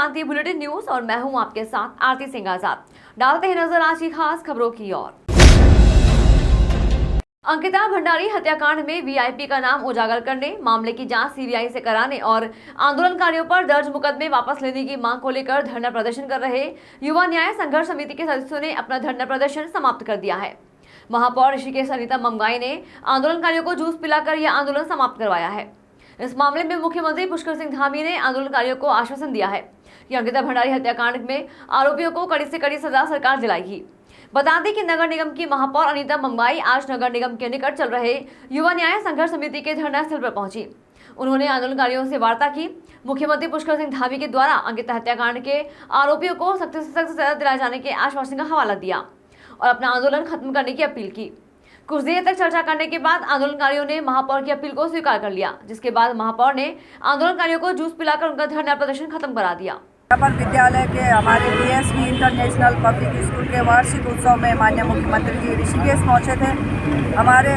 क्रांति bulletin news और मैं हूं आपके साथ आरती सिंह आजाद। डालते हैं नजर आज की खास खबरों की ओर। अंकिता भंडारी हत्याकांड में वीआईपी का नाम उजागर करने, मामले की जांच सीबीआई से कराने और आंदोलनकारियों पर दर्ज मुकदमे वापस लेने की मांग को लेकर धरना प्रदर्शन कर रहे युवा न्याय संघर्ष समिति के सदस्यों ने अपना धरना प्रदर्शन समाप्त कर दिया है। महापौर ऋषिकेश अनीता ममगाई ने आंदोलनकारियों को जूस पिलाकर यह आंदोलन समाप्त करवाया है। इस मामले में मुख्यमंत्री पुष्कर सिंह धामी ने आंदोलनकारियों को आश्वासन दिया है कि अंकिता भंडारी हत्याकांड में आरोपियों को कड़ी से कड़ी सजा सरकार दिलाएगी। बता दें कि नगर निगम की महापौर अनीता ममगाई आज नगर निगम के निकट चल रहे युवा न्याय संघर्ष समिति के धरना स्थल पर पहुंची। उन्होंने आंदोलनकारियों से वार्ता की। मुख्यमंत्री पुष्कर सिंह धामी के द्वारा अंकिता हत्याकांड के आरोपियों को सख्त से सख्त सजा दिलाए जाने के आश्वासन का हवाला दिया और अपना आंदोलन खत्म करने की अपील की। कुछ देर तक चर्चा करने के बाद आंदोलनकारियों ने महापौर की अपील को स्वीकार कर लिया, जिसके बाद महापौर ने आंदोलनकारियों को जूस पिलाकर उनका धरना प्रदर्शन खत्म करा दिया। पर विद्यालय के हमारे बीएसवी इंटरनेशनल पब्लिक स्कूल के वार्षिक उत्सव में माननीय मुख्यमंत्री जी ऋषिकेश पहुंचे थे। हमारे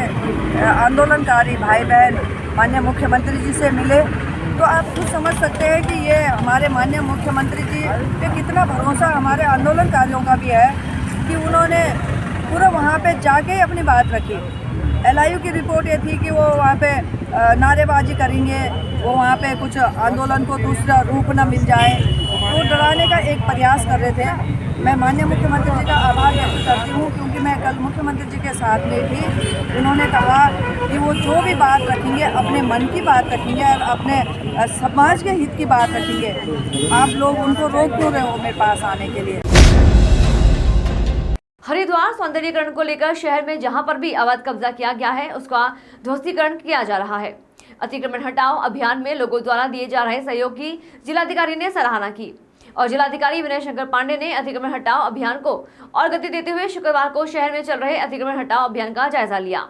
आंदोलनकारी भाई बहन माननीय मुख्यमंत्री जी से मिले, तो आप खुद समझ सकते हैं कि ये हमारे माननीय मुख्यमंत्री जी पे कितना भरोसा हमारे आंदोलनकारियों का भी है कि उन्होंने पूरा वहाँ पे जाके अपनी बात रखी। एलआईयू की रिपोर्ट ये थी कि वो वहाँ पे नारेबाजी करेंगे, वो वहाँ पे कुछ आंदोलन को दूसरा रूप न मिल जाए, तो डराने का एक प्रयास कर रहे थे। मैं माननीय मुख्यमंत्री जी का आभार व्यक्त करती हूँ, क्योंकि मैं कल मुख्यमंत्री जी के साथ में थी। उन्होंने कहा कि वो जो भी बात रखेंगे अपने मन की बात रखेंगे और अपने समाज के हित की बात रखेंगे। आप लोग उनको रोक क्यों रहे हो मेरे पास आने के लिए? हरिद्वार सौंदर्यीकरण को लेकर शहर में जहां पर भी अवैध कब्जा किया गया है उसका ध्वस्तीकरण किया जा रहा है। अतिक्रमण हटाओ अभियान में लोगों द्वारा दिए जा रहे सहयोग की जिलाधिकारी ने सराहना की और जिलाधिकारी विनय शंकर पांडे ने अतिक्रमण हटाओ अभियान को और गति देते हुए शुक्रवार को शहर में चल रहे अतिक्रमण हटाओ अभियान का जायजा लिया।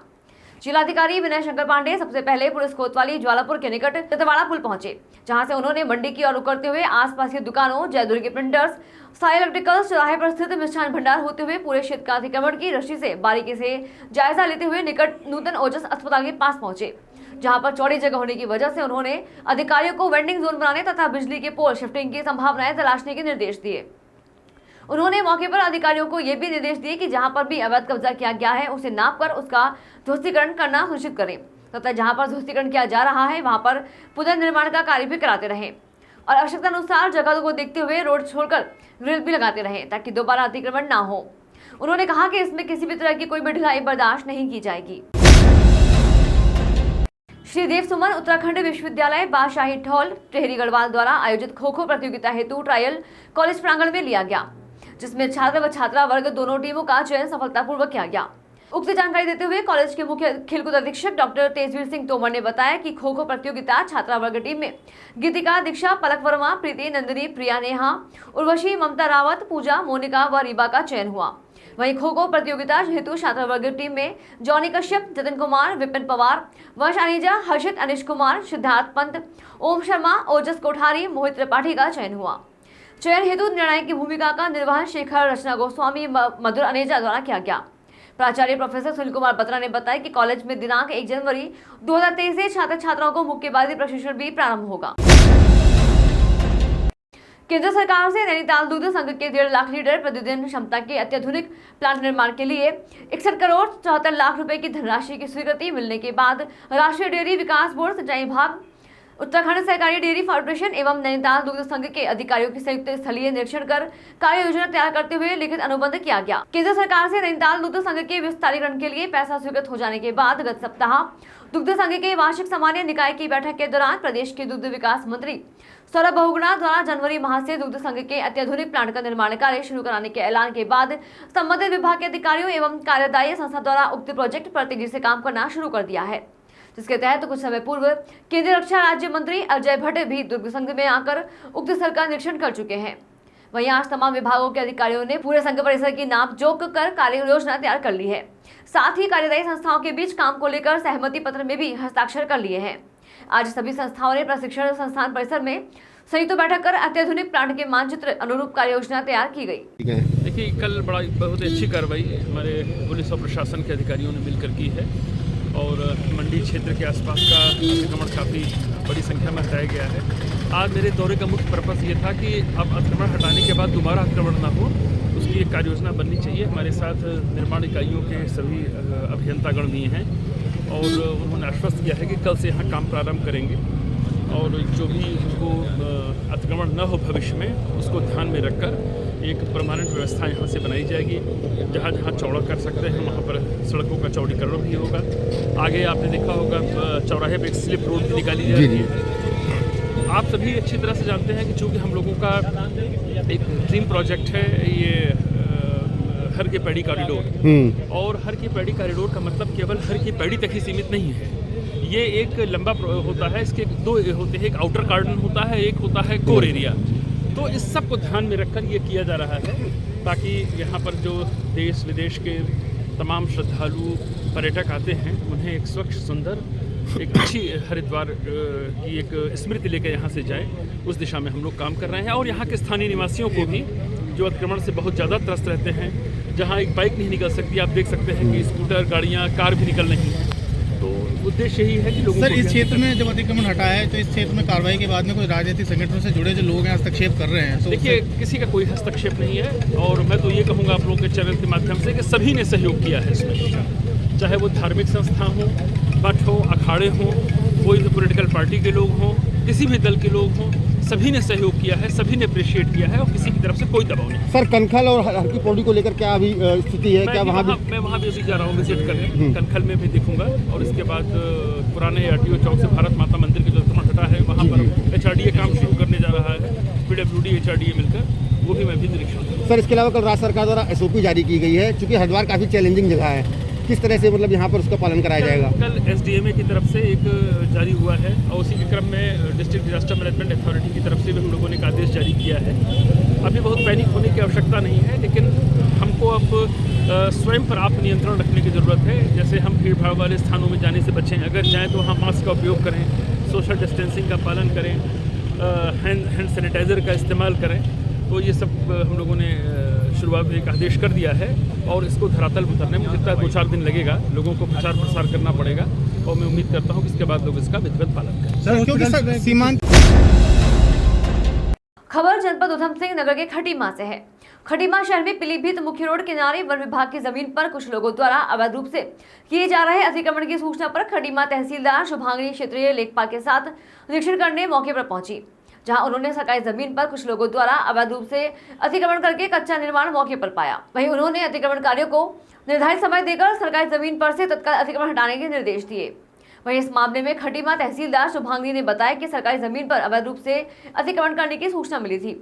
जिलाधिकारी विनय शंकर पांडे सबसे पहले पुलिस कोतवाली ज्वालापुर के निकट ततवाड़ा पुल पहुंचे, जहां से उन्होंने मंडी की ओर उकरते हुए आसपास की दुकानों, जयदुर्गी प्रिंटर्स, साई इलेक्ट्रिकल्स चौराहे पर स्थित मिष्ठान भंडार होते हुए पूरे क्षेत्र का अतिक्रमण की रस्सी से बारीकी से जायजा लेते हुए निकट नूतन ओजस अस्पताल के पास पहुंचे, जहां पर चौड़ी जगह होने की वजह से उन्होंने अधिकारियों को वेंडिंग जोन बनाने तथा बिजली के पोल शिफ्टिंग की संभावनाएं तलाशने के निर्देश दिए। उन्होंने मौके पर अधिकारियों को यह भी निर्देश दिए कि जहां पर भी अवैध कब्जा किया गया है उसे नाप कर उसका ध्वस्तीकरण करना सुनिश्चित करें तथा जहां पर ध्वस्तीकरण किया जा रहा है वहां पर पुनर्निर्माण का कार्य भी कराते रहें और आवश्यकता अनुसार जगह को देखते हुए रोड छोड़कर ग्रिल भी लगाते रहें ताकि दोबारा अतिक्रमण ना हो। उन्होंने कहा कि इसमें किसी भी तरह की कोई भी ढिलाई बर्दाश्त नहीं की जाएगी। श्री देव सुमन उत्तराखंड विश्वविद्यालय बादशाही ठौल टेहरी गढ़वाल द्वारा आयोजित खो खो प्रतियोगिता हेतु ट्रायल कॉलेज प्रांगण में लिया गया, जिसमें छात्र व छात्रा वर्ग दोनों टीमों का चयन सफलतापूर्वक किया गया। उक्त जानकारी देते हुए कॉलेज के मुख्य खेलकूद अधीक्षक डॉक्टर तेजवीर सिंह तोमर ने बताया कि खो खो प्रतियोगिता छात्रा वर्ग टीम में गीतिका, दीक्षा, पलक वर्मा, प्रीति, नंदिनी, प्रिया, नेहा, उर्वशी, ममता रावत, पूजा, मोनिका व रीबा का चयन हुआ। वहीं खो खो प्रतियोगिता हेतु छात्रा वर्ग टीम में जॉनी कश्यप, जतिन कुमार, विपिन पवार, वंश अनीजा, हर्षित, अनिश कुमार, सिद्धार्थ पंत, ओम शर्मा, ओजस कोठारी, मोहित त्रिपाठी का चयन हुआ। चयन हेतु निर्णायक की भूमिका का निर्वहन शेखर, रचना गोस्वामी, मधुर अनेजा द्वारा किया गया। प्राचार्य प्रोफेसर सुनील कुमार बत्रा ने बताया कि कॉलेज में दिनांक 1 जनवरी 2023 से छात्र छात्राओं को मुक्केबाजी प्रशिक्षण भी प्रारंभ होगा। केंद्र सरकार से नैनीताल दूध संघ के 1.5 लाख लीटर प्रतिदिन क्षमता के अत्याधुनिक प्लांट निर्माण के लिए 61 करोड़ 74 लाख रुपए की धनराशि की स्वीकृति मिलने के बाद राष्ट्रीय डेयरी विकास बोर्ड, सिंचाई विभाग, उत्तराखंड सहकारी डेयरी फेडरेशन एवं नैनीताल दूध संघ के अधिकारियों की संयुक्त स्थलीय निरीक्षण कर कार्य योजना तैयार करते हुए लिखित अनुबंध किया गया। केंद्र सरकार से नैनीताल दूध संघ के विस्तारीकरण के लिए पैसा स्वीकृत हो जाने के बाद गत सप्ताह दुग्ध संघ के वार्षिक सामान्य निकाय की बैठक के दौरान प्रदेश के दुग्ध विकास मंत्री सौरभ बहुगुणा द्वारा जनवरी माह से दुग्ध संघ के अत्याधुनिक प्लांट का निर्माण कार्य शुरू कराने के ऐलान के बाद संबंधित विभाग के अधिकारियों एवं कार्यदायी संस्था द्वारा उक्त प्रोजेक्ट पर तेजी से काम करना शुरू कर दिया है, जिसके तहत कुछ समय पूर्व केंद्रीय रक्षा राज्य मंत्री अजय भट्ट भी दुग्ध संघ में आकर उक्त स्थल का निरीक्षण कर चुके हैं। वहीं आज तमाम विभागों के अधिकारियों ने पूरे संघ परिसर की नाप जोख कर कार्य योजना तैयार कर ली है। साथ ही कार्यदायी संस्थाओं के बीच काम को लेकर सहमति पत्र में भी हस्ताक्षर कर लिए हैं। आज सभी संस्थाओं ने प्रशिक्षण संस्थान परिसर में संयुक्त बैठक कर अत्याधुनिक प्लांट के मानचित्र अनुरूप कार्य योजना तैयार की गई। देखिए, कल बहुत अच्छी कार्रवाई हमारे पुलिस और प्रशासन के अधिकारियों ने मिलकर की है और मंडी क्षेत्र के आसपास का अतिक्रमण काफ़ी बड़ी संख्या में हटाया गया है। आज मेरे दौरे का मुख्य पर्पस ये था कि अब अतिक्रमण हटाने के बाद दोबारा अतिक्रमण ना हो, उसकी एक कार्य योजना बननी चाहिए। हमारे साथ निर्माण इकाइयों के सभी अभियंतागण भी हैं और उन्होंने आश्वस्त किया है कि कल से यहाँ काम प्रारंभ करेंगे और जो भी उनको अतिक्रमण न हो भविष्य में, उसको ध्यान में रखकर एक परमानेंट व्यवस्था यहाँ से बनाई जाएगी। जहाँ जहाँ चौड़ा कर सकते हैं वहाँ पर सड़कों का चौड़ीकरण भी होगा। आगे आपने देखा होगा चौराहे पे एक स्लिप रोड भी निकाली जा रही है। आप सभी अच्छी तरह से जानते हैं कि चूँकि हम लोगों का एक ड्रीम प्रोजेक्ट है ये हर की पैड़ी कॉरिडोर, और हर की पैड़ी कॉरिडोर का मतलब केवल हर की पैड़ी तक ही सीमित नहीं है। ये एक लंबा होता है, इसके दो होते हैं, एक आउटर गार्डन होता है, एक होता है कोर एरिया। तो इस सब को ध्यान में रखकर ये किया जा रहा है ताकि यहाँ पर जो देश विदेश के तमाम श्रद्धालु पर्यटक आते हैं उन्हें एक स्वच्छ सुंदर एक अच्छी हरिद्वार की एक स्मृति लेकर यहाँ से जाए, उस दिशा में हम लोग काम कर रहे हैं। और यहाँ के स्थानीय निवासियों को भी जो अतिक्रमण से बहुत ज़्यादा त्रस्त रहते हैं, जहाँ एक बाइक नहीं निकल सकती, आप देख सकते हैं कि स्कूटर गाड़ियाँ कार भी निकल रही हैं। तो उद्देश्य यही है कि लोगों सर इस क्षेत्र में जब अतिक्रमण हटाया है तो इस क्षेत्र में कार्रवाई के बाद में कोई राजनीतिक संगठनों से जुड़े जो लोग हैं हस्तक्षेप कर रहे हैं, तो देखिए किसी का कोई हस्तक्षेप नहीं है। और मैं तो ये कहूँगा आप लोगों के चैनल के माध्यम से कि सभी ने सहयोग किया है इसमें, चाहे वो धार्मिक संस्था हो, मठ हो, अखाड़े हों, कोई भी पॉलिटिकल पार्टी के लोग हों, किसी भी दल के लोग हों, सभी ने सहयोग किया है, सभी ने अप्रिशिएट किया है और किसी की तरफ से कोई दबाव नहीं। सर कनखल और हर की पौड़ी को लेकर क्या अभी स्थिति है? क्या वहाँ भी मैं वहाँ भी अभी जा रहा हूँ विजिट करने, कनखल में भी देखूंगा और इसके बाद पुराने आरटीओ चौक से भारत माता मंदिर की जो अतिक्रमण हटा है वहाँ पर HRDA काम शुरू करने जा रहा है, PWD HRDA मिलकर, वो भी मैं भी निरीक्षण करूँगा। सर इसके अलावा कल राज्य सरकार द्वारा SOP जारी की गई है, चूँकि हरिद्वार काफ़ी चैलेंजिंग जगह है, किस तरह से मतलब यहाँ पर उसका पालन कराया जाएगा? कल SDMA की तरफ से एक जारी हुआ है और उसी के क्रम में डिस्ट्रिक्ट डिजास्टर मैनेजमेंट अथॉरिटी की तरफ से भी हम लोगों ने एक आदेश जारी किया है। अभी बहुत पैनिक होने की आवश्यकता नहीं है, लेकिन हमको अब स्वयं पर आप नियंत्रण रखने की ज़रूरत है। जैसे हम भीड़ भाड़ वाले स्थानों में जाने से बचें, अगर जाएँ तो वहाँ मास्क का उपयोग करें, सोशल डिस्टेंसिंग का पालन करें, हैंड सैनिटाइज़र का इस्तेमाल करें। तो ये सब हम लोगों ने शुरुआत में एक आदेश कर दिया है और इसको धरातल पर उतरने में जितना 2-4 दिन लगेगा, लोगों को प्रचार प्रसार करना पड़ेगा और मैं उम्मीद करता हूँ कि इसके बाद लोग इसका विधिवत पालन करें। सर क्योंकि सर सीमांत खबर जनपद उधम सिंह नगर के खटीमा से है। खटीमा शहर में पीलीभीत मुख्य रोड किनारे वन विभाग की जमीन पर कुछ लोगों द्वारा अवैध रूप से किए जा रहे अतिक्रमण की सूचना पर खटीमा तहसीलदार शुभांगी क्षेत्रीय लेखपाल के साथ निरीक्षण करने मौके पर पहुंची, जहां उन्होंने सरकारी जमीन पर कुछ लोगों द्वारा अवैध रूप से अतिक्रमण करके कच्चा निर्माण मौके पर पाया। वहीं उन्होंने अतिक्रमणकारियों को निर्धारित समय देकर सरकारी जमीन पर से तत्काल अतिक्रमण हटाने के निर्देश दिए। वहीं इस मामले में खटीमा तहसीलदार शुभांगी ने बताया कि सरकारी जमीन पर अवैध रूप से अतिक्रमण करने की सूचना मिली थी,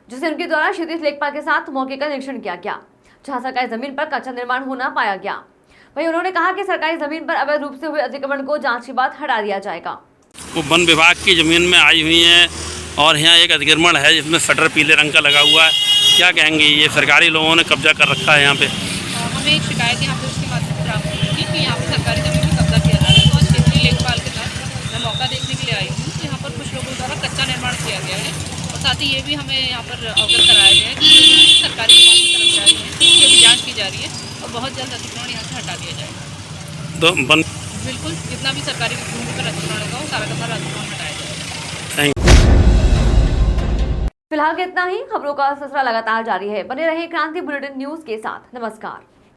जिसे उनके द्वारा क्षेत्रीय लेखपाल के साथ मौके का निरीक्षण किया गया, जहाँ सरकारी जमीन पर कच्चा निर्माण होना पाया गया। वहीं उन्होंने कहा कि सरकारी जमीन पर अवैध रूप से हुए अतिक्रमण को जाँच के बाद हटा दिया जाएगा। वो वन विभाग की ज़मीन में आई हुई है और यहाँ एक अतिक्रमण है जिसमें शटर पीले रंग का लगा हुआ है। क्या कहेंगे, ये सरकारी लोगों ने कब्जा कर रखा है यहाँ पे? हमें एक शिकायत यहाँ पे उसके माध्यम से प्राप्त हुई थी कि यहाँ पे सरकारी ज़मीन में कब्जा किया जा रहा है। तो आज क्षेत्रीय लेखपाल के साथ मैं मौका देखने के लिए आई हूँ कि यहाँ पर कुछ लोगों द्वारा कच्चा निर्माण किया गया है और साथ ही ये भी हमें यहाँ पर अवगत कराया गया है कि सरकारी विभाग के कर्मचारी हैं, उसकी अभी जाँच की जा रही है और बहुत जल्द अतिक्रमण यहाँ से हटा दिया जाएगा। तो बिल्कुल, जितना भी सरकारी भूमि पर अतिक्रमण होगा वो सारा का सारा अतिक्रमण हटाया जाएगा। फिलहाल इतना ही। खबरों का सिलसिला लगातार जारी है, बने रहे क्रांति बुलेटिन न्यूज के साथ। नमस्कार।